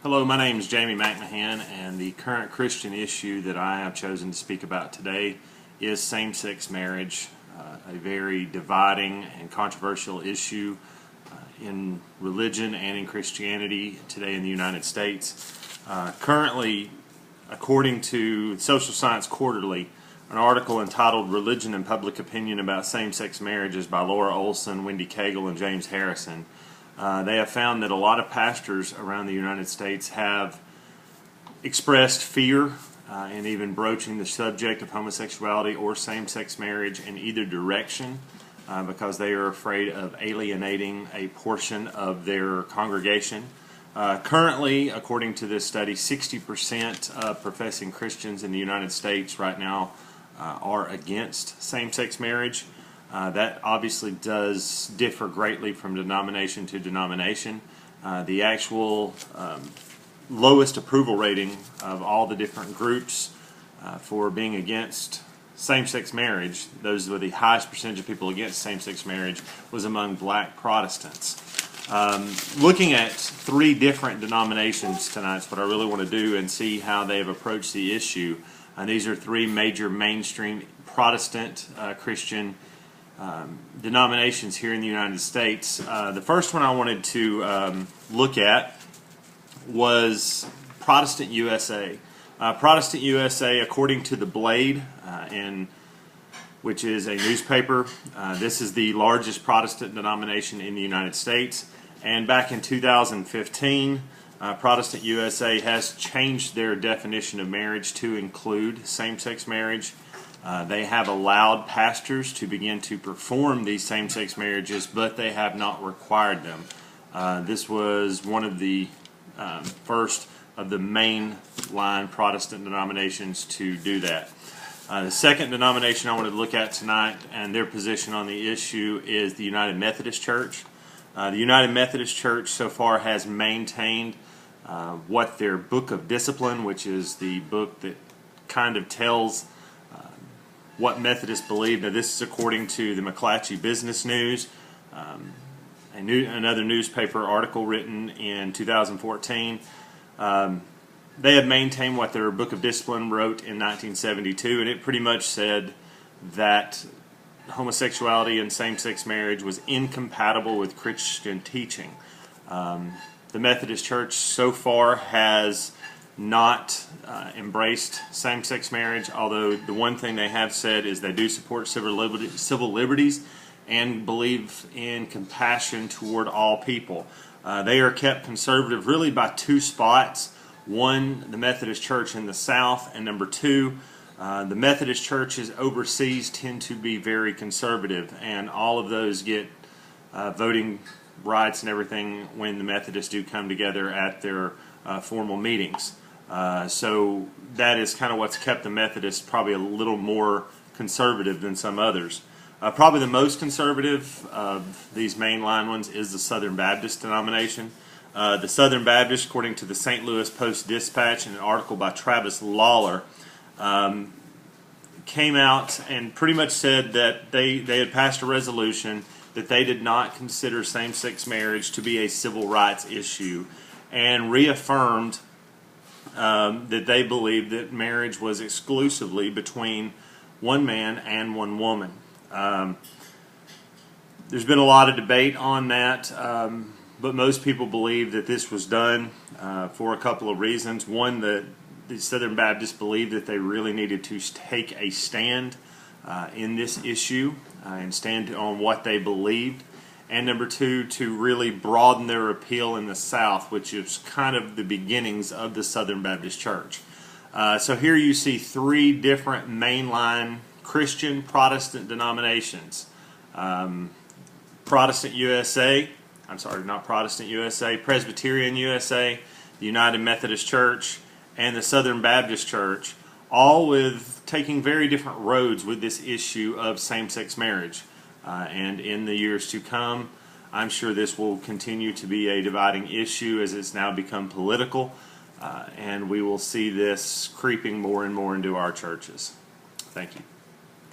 Hello, my name is Jamie McMahon, and the current Christian issue that I have chosen to speak about today is same-sex marriage, a very dividing and controversial issue in religion and in Christianity today in the United States. Currently, according to Social Science Quarterly, an article entitled "Religion and Public Opinion About Same-Sex Marriages" by Laura Olson, Wendy Cagle, and James Harrison. They have found that a lot of pastors around the United States have expressed fear and even broaching the subject of homosexuality or same-sex marriage in either direction because they are afraid of alienating a portion of their congregation. Currently, according to this study, 60% of professing Christians in the United States right now are against same-sex marriage. That obviously does differ greatly from denomination to denomination. The actual lowest approval rating of all the different groups for being against same-sex marriage, those with the highest percentage of people against same-sex marriage, was among black Protestants. Looking at three different denominations tonight is what I really want to do and see how they have approached the issue. These are three major mainstream Protestant Christian denominations here in the United States. The first one I wanted to look at was Protestant USA. Protestant USA, according to The Blade, which is a newspaper, this is the largest Protestant denomination in the United States. And back in 2015, Protestant USA has changed their definition of marriage to include same-sex marriage. They have allowed pastors to begin to perform these same-sex marriages, but they have not required them. This was one of the first of the mainline Protestant denominations to do that. The second denomination I wanted to look at tonight and their position on the issue is the United Methodist Church. The United Methodist Church so far has maintained what their Book of Discipline, which is the book that kind of tells what Methodists believe. Now, this is according to the McClatchy Business News, another newspaper article written in 2014. They have maintained what their Book of Discipline wrote in 1972, and it pretty much said that homosexuality and same-sex marriage was incompatible with Christian teaching. The Methodist Church so far has not embraced same-sex marriage, although the one thing they have said is they do support civil liberties and believe in compassion toward all people. They are kept conservative really by two spots. One, the Methodist Church in the South, and number two, the Methodist churches overseas tend to be very conservative, and all of those get voting rights and everything when the Methodists do come together at their formal meetings. So that is kind of what's kept the Methodists probably a little more conservative than some others. Probably the most conservative of these mainline ones is the Southern Baptist denomination. The Southern Baptist, according to the St. Louis Post-Dispatch in an article by Travis Lawler, came out and pretty much said that they had passed a resolution that they did not consider same-sex marriage to be a civil rights issue, and reaffirmed that they believed that marriage was exclusively between one man and one woman. There's been a lot of debate on that, but most people believe that this was done for a couple of reasons. One, the Southern Baptists believed that they really needed to take a stand in this issue and stand on what they believed. And number two, to really broaden their appeal in the South, which is kind of the beginnings of the Southern Baptist Church. So here you see three different mainline Christian Protestant denominations. Protestant USA, Presbyterian USA, the United Methodist Church, and the Southern Baptist Church, all with taking very different roads with this issue of same-sex marriage. And in the years to come, I'm sure this will continue to be a dividing issue as it's now become political, and we will see this creeping more and more into our churches. Thank you.